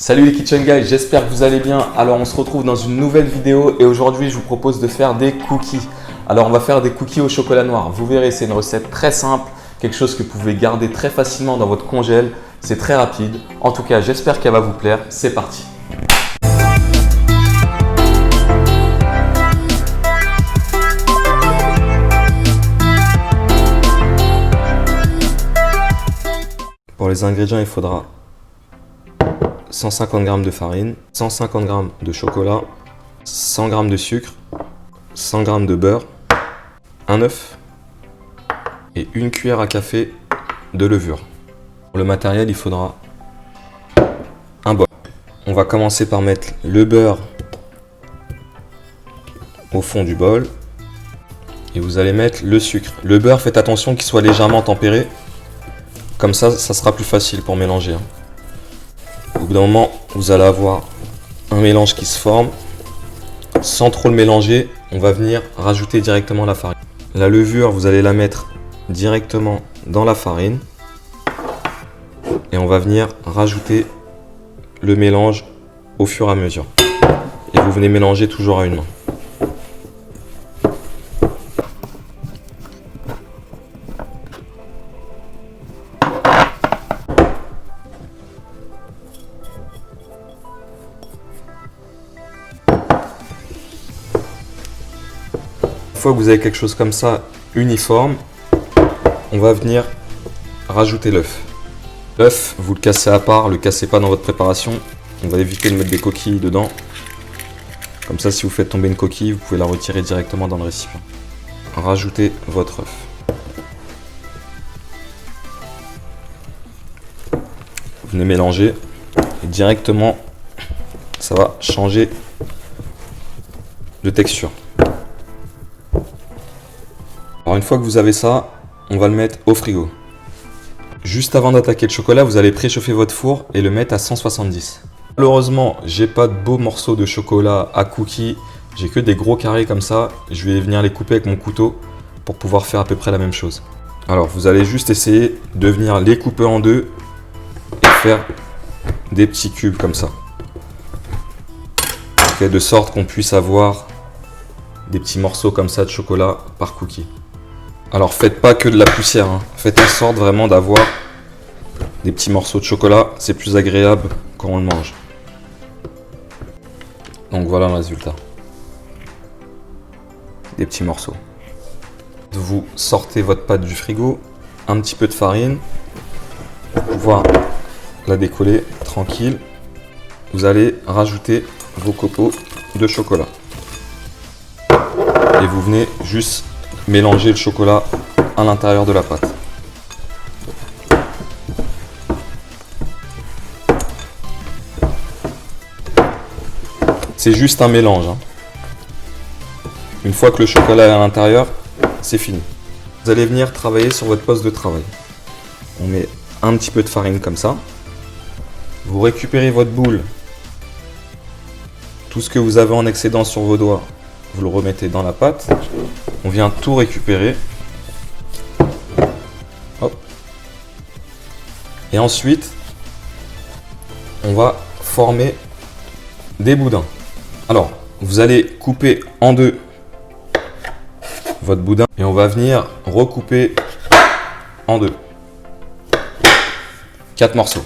Salut les Kitchen Guys, j'espère que vous allez bien. Alors on se retrouve dans une nouvelle vidéo et aujourd'hui je vous propose de faire des cookies. Alors on va faire des cookies au chocolat noir. Vous verrez, c'est une recette très simple, quelque chose que vous pouvez garder très facilement dans votre congèle. C'est très rapide. En tout cas, j'espère qu'elle va vous plaire. C'est parti. Pour les ingrédients, il faudra 150 g de farine, 150 g de chocolat, 100 g de sucre, 100 g de beurre, un œuf et une cuillère à café de levure. Pour le matériel, il faudra un bol. On va commencer par mettre le beurre au fond du bol et vous allez mettre le sucre. Le beurre, faites attention qu'il soit légèrement tempéré, comme ça sera plus facile pour mélanger. Au bout d'un moment, vous allez avoir un mélange qui se forme. Sans trop le mélanger, on va venir rajouter directement la farine. La levure, vous allez la mettre directement dans la farine. Et on va venir rajouter le mélange au fur et à mesure. Et vous venez mélanger toujours à une main. Une fois que vous avez quelque chose comme ça, uniforme, on va venir rajouter l'œuf. L'œuf, vous le cassez à part, le cassez pas dans votre préparation. On va éviter de mettre des coquilles dedans. Comme ça, si vous faites tomber une coquille, vous pouvez la retirer directement dans le récipient. Rajoutez votre œuf. Vous venez mélanger et directement, ça va changer de texture. Alors une fois que vous avez ça, on va le mettre au frigo. Juste avant d'attaquer le chocolat, vous allez préchauffer votre four et le mettre à 170. Malheureusement, j'ai pas de beaux morceaux de chocolat à cookies, j'ai que des gros carrés comme ça. Je vais venir les couper avec mon couteau pour pouvoir faire à peu près la même chose. Alors vous allez juste essayer de venir les couper en deux et faire des petits cubes comme ça. Okay, de sorte qu'on puisse avoir des petits morceaux comme ça de chocolat par cookie. Alors faites pas que de la poussière, Faites en sorte vraiment d'avoir des petits morceaux de chocolat, c'est plus agréable quand on le mange. Donc voilà le résultat. Des petits morceaux. Vous sortez votre pâte du frigo, un petit peu de farine, pour pouvoir la décoller tranquille. Vous allez rajouter vos copeaux de chocolat. Et vous venez juste mélanger le chocolat à l'intérieur de la pâte. C'est juste un mélange. Une fois que le chocolat est à l'intérieur, c'est fini. Vous allez venir travailler sur votre poste de travail. On met un petit peu de farine comme ça. Vous récupérez votre boule. Tout ce que vous avez en excédent sur vos doigts, vous le remettez dans la pâte. On vient tout récupérer. Hop. Et ensuite, on va former des boudins. Alors, vous allez couper en deux votre boudin et on va venir recouper en deux. 4 morceaux.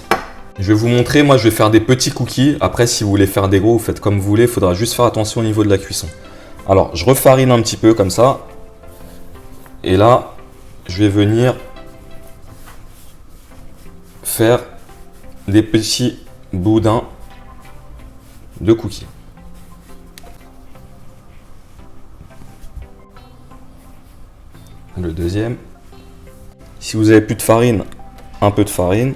Je vais vous montrer, moi je vais faire des petits cookies. Après, si vous voulez faire des gros, vous faites comme vous voulez. Il faudra juste faire attention au niveau de la cuisson. Alors, je refarine un petit peu comme ça. Et là, je vais venir faire des petits boudins de cookies. Le deuxième. Si vous avez plus de farine, un peu de farine.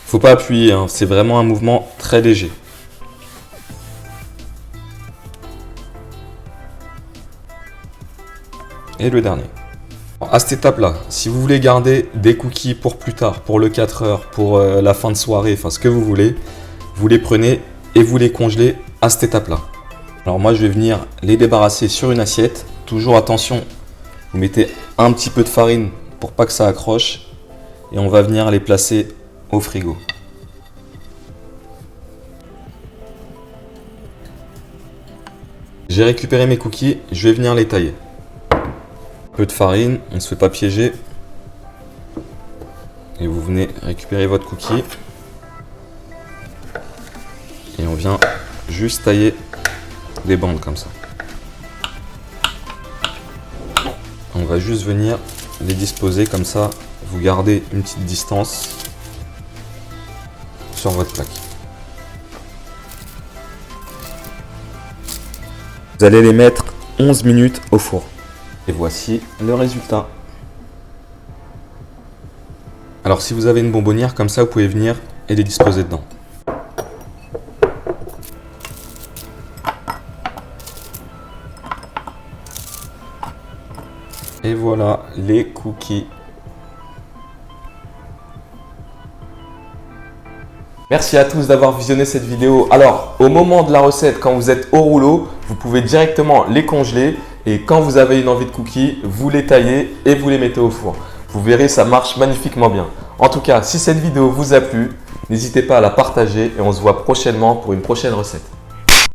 Faut pas appuyer, c'est vraiment un mouvement très léger. Et le dernier. À cette étape-là, si vous voulez garder des cookies pour plus tard, pour le 4 heures, pour la fin de soirée, enfin ce que vous voulez, vous les prenez et vous les congelez à cette étape-là. Alors moi, je vais venir les débarrasser sur une assiette. Toujours attention, vous mettez un petit peu de farine pour pas que ça accroche et on va venir les placer au frigo. J'ai récupéré mes cookies, je vais venir les tailler. Un peu de farine, on ne se fait pas piéger. Et vous venez récupérer votre cookie. Et on vient juste tailler des bandes comme ça. On va juste venir les disposer comme ça. Vous gardez une petite distance sur votre plaque. Vous allez les mettre 11 minutes au four. Et voici le résultat. Alors si vous avez une bonbonnière comme ça, vous pouvez venir et les disposer dedans. Et voilà les cookies. Merci à tous d'avoir visionné cette vidéo. Alors, au moment de la recette, quand vous êtes au rouleau, vous pouvez directement les congeler. Et quand vous avez une envie de cookies, vous les taillez et vous les mettez au four. Vous verrez, ça marche magnifiquement bien. En tout cas, si cette vidéo vous a plu, n'hésitez pas à la partager et on se voit prochainement pour une prochaine recette.